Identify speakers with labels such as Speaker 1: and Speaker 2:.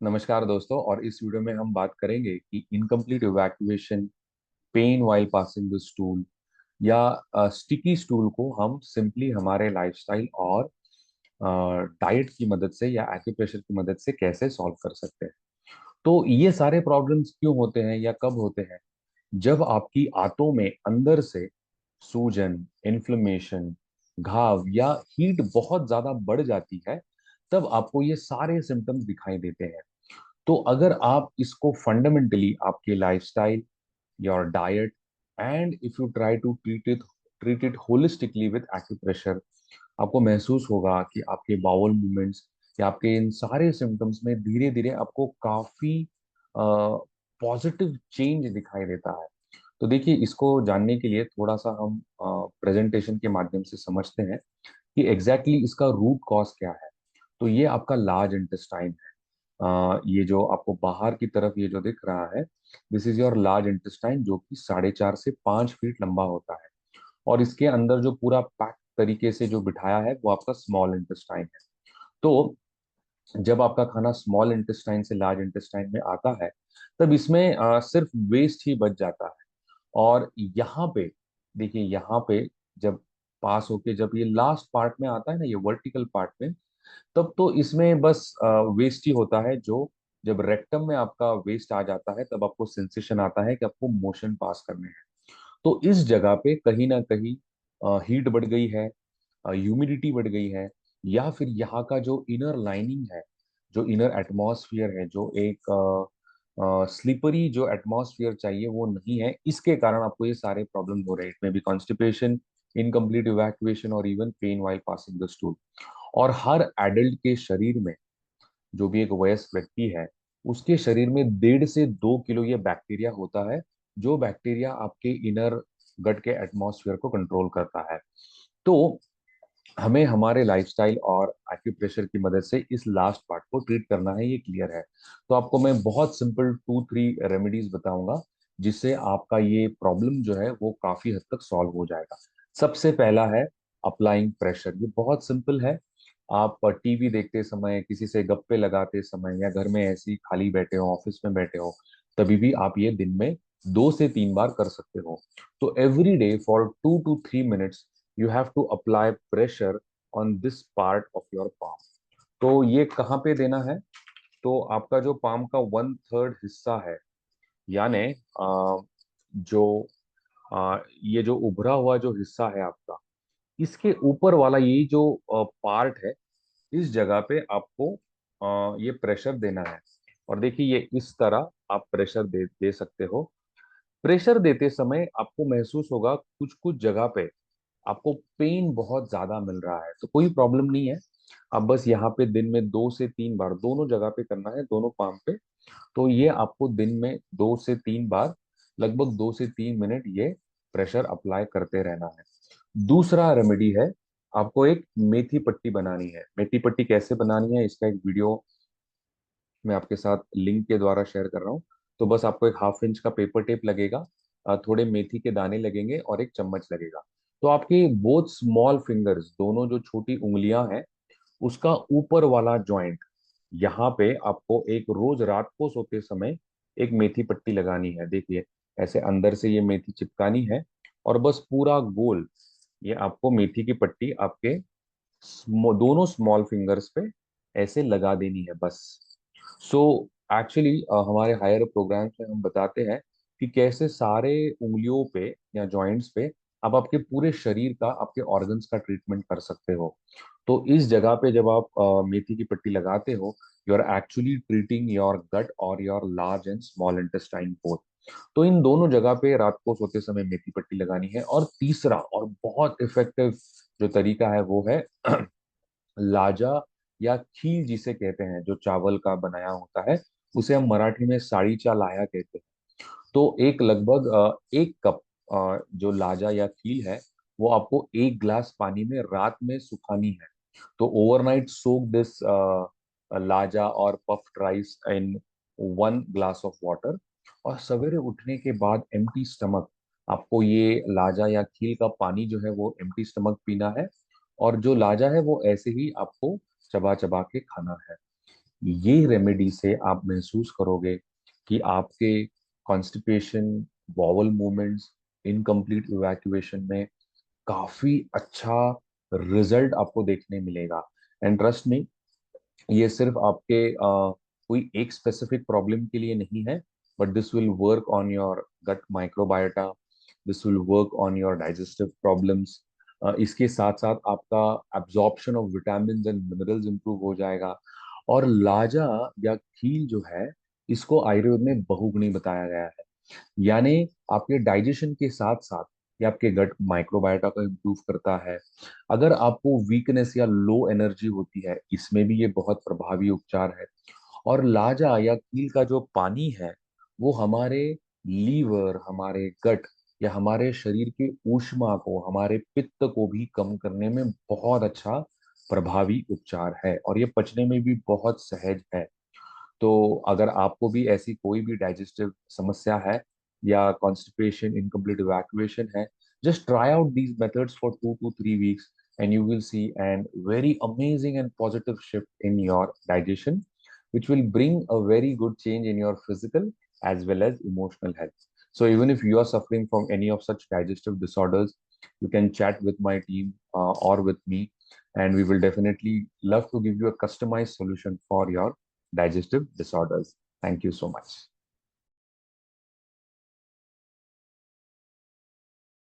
Speaker 1: नमस्कार दोस्तों। और इस वीडियो में हम बात करेंगे कि incomplete evacuation, pain while passing the stool या स्टिकी स्टूल को हम सिंपली हमारे लाइफस्टाइल और डाइट की मदद से या एक्यूप्रेशर की मदद से कैसे सॉल्व कर सकते हैं। तो ये सारे प्रॉब्लम्स क्यों होते हैं या कब होते हैं? जब आपकी आंतों में अंदर से सूजन, इन्फ्लेमेशन, घाव या हीट बहुत ज्यादा बढ़ जाती है, तब आपको ये सारे सिम्टम्स दिखाई देते हैं। तो अगर आप इसको फंडामेंटली आपके lifestyle, your diet and if you try to treat it holistically with acupressure, आपको महसूस होगा कि आपके बाउल मूवमेंट्स या आपके इन सारे सिम्टम्स में धीरे धीरे आपको काफी पॉजिटिव चेंज दिखाई देता है। तो देखिए, इसको जानने के लिए थोड़ा सा हम प्रेजेंटेशन के माध्यम से समझते हैं कि इसका रूट कॉज क्या है। तो ये आपका लार्ज इंटेस्टाइन है। ये जो आपको बाहर की तरफ ये जो दिख रहा है, this is your large intestine, जो कि 4.5 से 5 फीट लंबा होता है। और इसके अंदर जो पूरा पैक तरीके से जो बिठाया है वो आपका स्मॉल इंटेस्टाइन है। तो जब आपका खाना स्मॉल इंटेस्टाइन से लार्ज इंटेस्टाइन में आता है, तब इसमें सिर्फ वेस्ट ही बच जाता है। और यहाँ पे देखिए, यहाँ पे जब पास होके जब ये लास्ट पार्ट में आता है ना, ये वर्टिकल पार्ट में, तब तो इसमें बस वेस्ट ही होता है। जो जब रेक्टम में आपका वेस्ट आ जाता है, तब आपको सेंसेशन आता है कि आपको मोशन पास करने हैं। तो इस जगह पे कहीं ना कहीं हीट बढ़ गई है, ह्यूमिडिटी बढ़ गई है, या फिर यहाँ का जो इनर लाइनिंग है, जो इनर एटमॉस्फेयर है, जो एक स्लीपरी जो एटमॉस्फेयर चाहिए वो नहीं है। इसके कारण आपको ये सारे प्रॉब्लम हो रहे हैं। It may be constipation, incomplete evacuation और even pain while passing the stool. और हर एडल्ट के शरीर में, जो भी एक वयस्क व्यक्ति है, उसके शरीर में 1.5 से 2 किलो ये बैक्टीरिया होता है, जो बैक्टीरिया आपके इनर गट के एटमॉस्फेयर को कंट्रोल करता है। तो हमें हमारे लाइफस्टाइल और एक्यूप्रेशर की मदद से इस लास्ट पार्ट को ट्रीट करना है, ये क्लियर है। तो आपको मैं बहुत सिंपल 2-3 रेमेडीज बताऊंगा, जिससे आपका ये प्रॉब्लम जो है वो काफी हद तक सॉल्व हो जाएगा। सबसे पहला है अप्लाइंग प्रेशर। ये बहुत सिंपल है। आप टीवी देखते समय, किसी से गप्पे लगाते समय, या घर में ऐसे ही खाली बैठे हो, ऑफिस में बैठे हो, तभी भी आप ये दिन में 2 से 3 बार कर सकते हो। तो every day for 2 to 3 minutes you have to apply pressure on this part of your palm. तो ये कहाँ पे देना है? तो आपका जो पाम का 1/3 हिस्सा है, यानी जो ये जो उभरा हुआ जो हिस्सा है आपका, इसके ऊपर वाला ये जो पार्ट है, इस जगह पे आपको ये प्रेशर देना है। और देखिए, ये इस तरह आप प्रेशर दे दे सकते हो। प्रेशर देते समय आपको महसूस होगा कुछ कुछ जगह पे आपको पेन बहुत ज्यादा मिल रहा है, तो कोई प्रॉब्लम नहीं है। आप बस यहाँ पे दिन में 2 से 3 बार दोनों जगह पे करना है, दोनों पाम पे। तो ये आपको दिन में 2 से 3 बार, लगभग 2 से 3 मिनट ये प्रेशर अप्लाई करते रहना है। दूसरा रेमेडी है, आपको एक मेथी पट्टी बनानी है। मेथी पट्टी कैसे बनानी है, इसका एक वीडियो मैं आपके साथ लिंक के द्वारा शेयर कर रहा हूँ। तो बस आपको एक 1/2 इंच का पेपर टेप लगेगा, थोड़े मेथी के दाने लगेंगे और एक चम्मच लगेगा। तो आपके बोथ स्मॉल फिंगर्स, दोनों जो छोटी उंगलियां हैं, उसका ऊपर वाला जॉइंट, यहाँ पे आपको एक रोज रात को सोते समय एक मेथी पट्टी लगानी है। देखिए, ऐसे अंदर से ये मेथी चिपकानी है, और बस पूरा गोल ये आपको मेथी की पट्टी आपके दोनों स्मॉल फिंगर्स पे ऐसे लगा देनी है बस। सो एक्चुअली हमारे हायर प्रोग्राम्स में हम बताते हैं कि कैसे सारे उंगलियों पे या जॉइंट्स पे आप आपके पूरे शरीर का, आपके ऑर्गन्स का ट्रीटमेंट कर सकते हो। तो इस जगह पे जब आप मेथी की पट्टी लगाते हो, you are actually treating your gut और your large and small intestine both. तो इन दोनों जगह पे रात को सोते समय मेथी पट्टी लगानी है। और तीसरा और बहुत इफेक्टिव जो तरीका है वो है लाजा या खीर जिसे कहते हैं, जो चावल का बनाया होता है, उसे हम मराठी में साड़ीचा लाया कहते हैं। तो एक लगभग 1 कप जो लाजा या खीर है, वो आपको 1 ग्लास पानी में रात में सुखानी है। तो ओवरनाइट सोक दिस लाजा और puffed rice in 1 glass of water. और सवेरे उठने के बाद एम्प्टी स्टमक आपको ये लाजा या खीर का पानी जो है वो एम्प्टी स्टमक पीना है। और जो लाजा है वो ऐसे ही आपको चबा चबा के खाना है। ये रेमेडी से आप महसूस करोगे कि आपके constipation, bowel movements, incomplete evacuation में काफी अच्छा रिजल्ट आपको देखने मिलेगा। एंड ट्रस्ट मी, ये सिर्फ आपके कोई एक स्पेसिफिक प्रॉब्लम के लिए नहीं है, but this will work on your gut microbiota, this will work on your digestive problems. इसके साथ साथ आपका absorption of vitamin and minerals improve हो जाएगा। और लाजा या खील जो है, इसको आयुर्वेद में बहुगुणी बताया गया है। यानी आपके डाइजेशन के साथ साथ ये आपके गट माइक्रोबायोटा को इम्प्रूव करता है। अगर आपको वीकनेस या लो एनर्जी होती है, इसमें भी ये बहुत प्रभावी उपचार है। और लाजा या कील का जो पानी है, वो हमारे लीवर, हमारे गट या हमारे शरीर के ऊष्मा को, हमारे पित्त को भी कम करने में बहुत अच्छा प्रभावी उपचार है, और ये पचने में भी बहुत सहज है। तो अगर आपको भी ऐसी कोई भी डाइजेस्टिव समस्या है या कॉन्स्टिपेशन, इनकम्प्लीट इवैक्यूएशन है, just try out these methods for 2 to 3 weeks, and you will see an very amazing and positive shift in your digestion, which will bring a very good change in your physical as well as emotional health. So even if you are suffering from any of such digestive disorders, you can chat with my team or with me, and we will definitely love to give you a customized solution for your digestive disorders. Thank you so much.